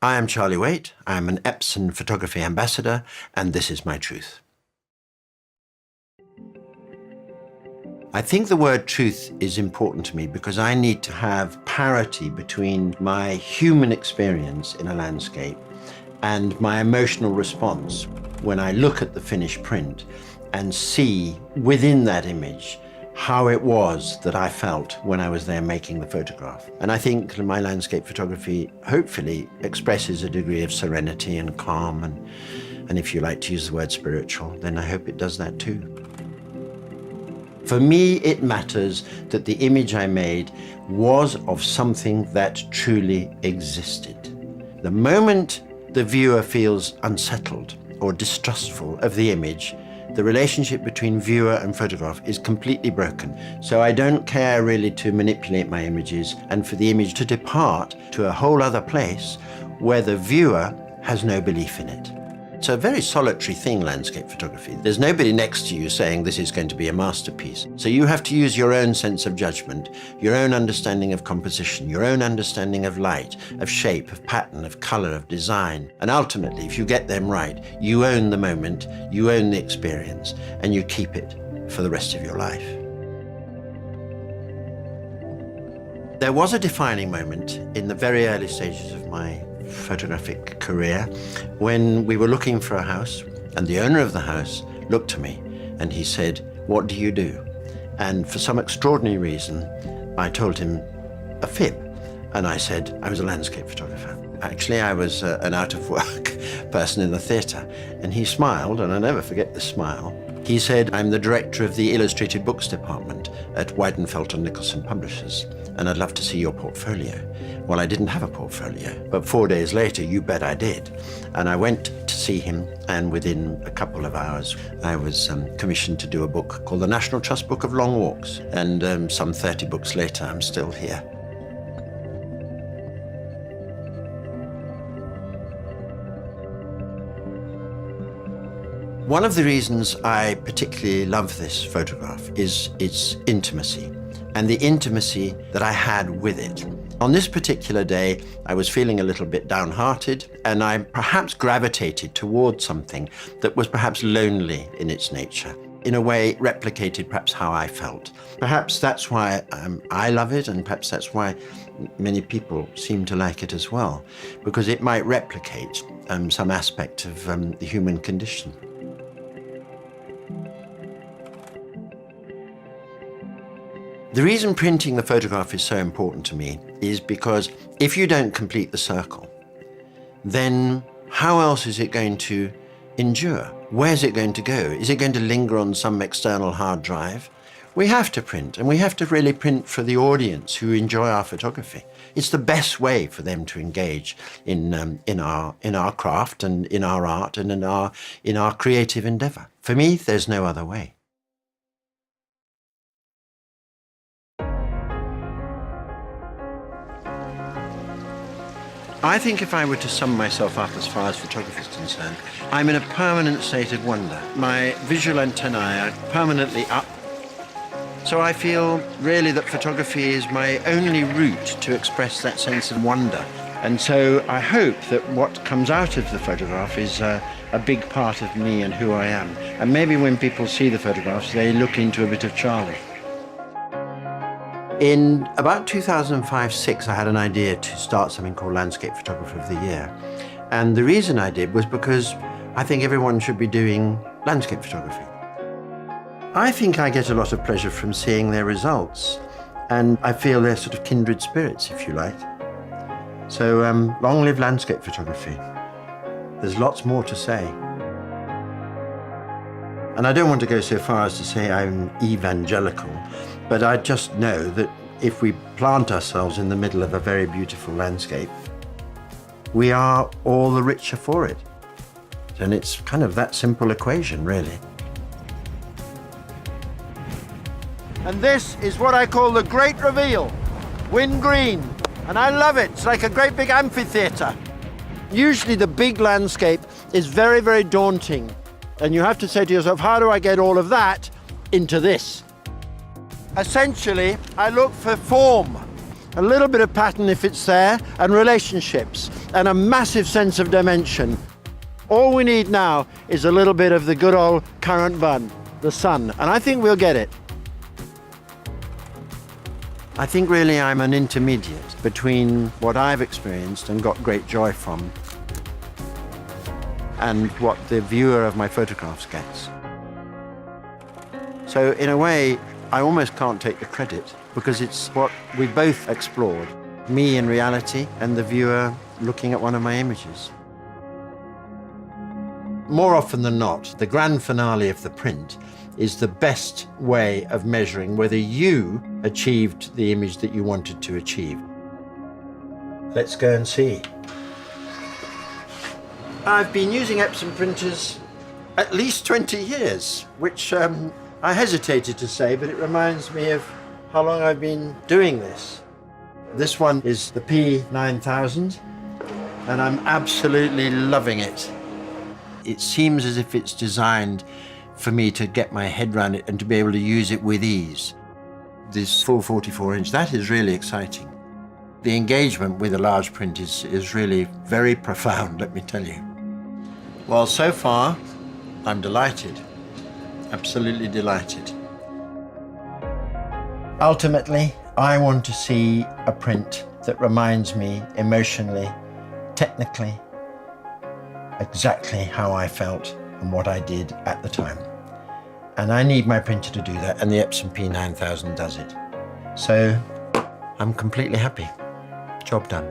I am Charlie Waite. I am an Epson photography ambassador, and this is my truth. I think the word truth is important to me because I need to have parity between my human experience in a landscape and my emotional response when I look at the finished print and see within that image how it was that I felt when I was there making the photograph. And I think my landscape photography hopefully expresses a degree of serenity and calm, and if you like to use the word spiritual, then I hope it does that too. For me, it matters that the image I made was of something that truly existed. The moment the viewer feels unsettled or distrustful of the image, the relationship between viewer and photograph is completely broken. So I don't care really to manipulate my images and for the image to depart to a whole other place where the viewer has no belief in it. It's a very solitary thing, landscape photography. There's nobody next to you saying this is going to be a masterpiece. So you have to use your own sense of judgment, your own understanding of composition, your own understanding of light, of shape, of pattern, of color, of design. And ultimately, if you get them right, you own the moment, you own the experience, and you keep it for the rest of your life. There was a defining moment in the very early stages of my photographic career when we were looking for a house, and the owner of the house looked to me and he said, "What do you do?" And for some extraordinary reason, I told him a fib, and I said I was a landscape photographer. Actually, I was an out-of-work person in the theatre, and he smiled, and I'll never forget the smile. He said, "I'm the director of the illustrated books department at Waite & Nicholson Publishers, and I'd love to see your portfolio." Well, I didn't have a portfolio, but 4 days later, you bet I did. And I went to see him, and within a couple of hours, I was commissioned to do a book called the National Trust Book of Long Walks. And some 30 books later, I'm still here. One of the reasons I particularly love this photograph is its intimacy, and the intimacy that I had with it. On this particular day, I was feeling a little bit downhearted, and I perhaps gravitated towards something that was perhaps lonely in its nature. In a way, it replicated perhaps how I felt. Perhaps that's why I love it, and perhaps that's why many people seem to like it as well, because it might replicate some aspect of the human condition. The reason printing the photograph is so important to me is because if you don't complete the circle, then how else is it going to endure? Where's it going to go? Is it going to linger on some external hard drive? We have to print, and we have to really print for the audience who enjoy our photography. It's the best way for them to engage in our craft and in our art and in our creative endeavor. For me, there's no other way. I think if I were to sum myself up as far as photography is concerned, I'm in a permanent state of wonder. My visual antennae are permanently up. So I feel really that photography is my only route to express that sense of wonder. And so I hope that what comes out of the photograph is a big part of me and who I am. And maybe when people see the photographs, they look into a bit of Charlie. In about 2005-06, I had an idea to start something called Landscape Photographer of the Year. And the reason I did was because I think everyone should be doing landscape photography. I think I get a lot of pleasure from seeing their results, and I feel they're sort of kindred spirits, if you like. So long live landscape photography. There's lots more to say. And I don't want to go so far as to say I'm evangelical, but I just know that if we plant ourselves in the middle of a very beautiful landscape, we are all the richer for it. And it's kind of that simple equation, really. And this is what I call the great reveal, Wind Green. And I love it. It's like a great big amphitheater. Usually the big landscape is very, very daunting. And you have to say to yourself, how do I get all of that into this? Essentially, I look for form. a little bit of pattern if it's there, and relationships, and a massive sense of dimension. All we need now is a little bit of the good old current bun, the sun, and I think we'll get it. I think really I'm an intermediate between what I've experienced and got great joy from and what the viewer of my photographs gets. So in a way, I almost can't take the credit because it's what we both explored, me in reality and the viewer looking at one of my images. More often than not, the grand finale of the print is the best way of measuring whether you achieved the image that you wanted to achieve. Let's go and see. I've been using Epson printers at least 20 years, which I hesitated to say, but it reminds me of how long I've been doing this. This one is the P9000, and I'm absolutely loving it. It seems as if it's designed for me to get my head around it and to be able to use it with ease. This full 44-inch, that is really exciting. The engagement with a large print is really very profound, let me tell you. Well, so far, I'm delighted, absolutely delighted. Ultimately, I want to see a print that reminds me emotionally, technically, exactly how I felt and what I did at the time. And I need my printer to do that, and the Epson P9000 does it. So I'm completely happy. Job done.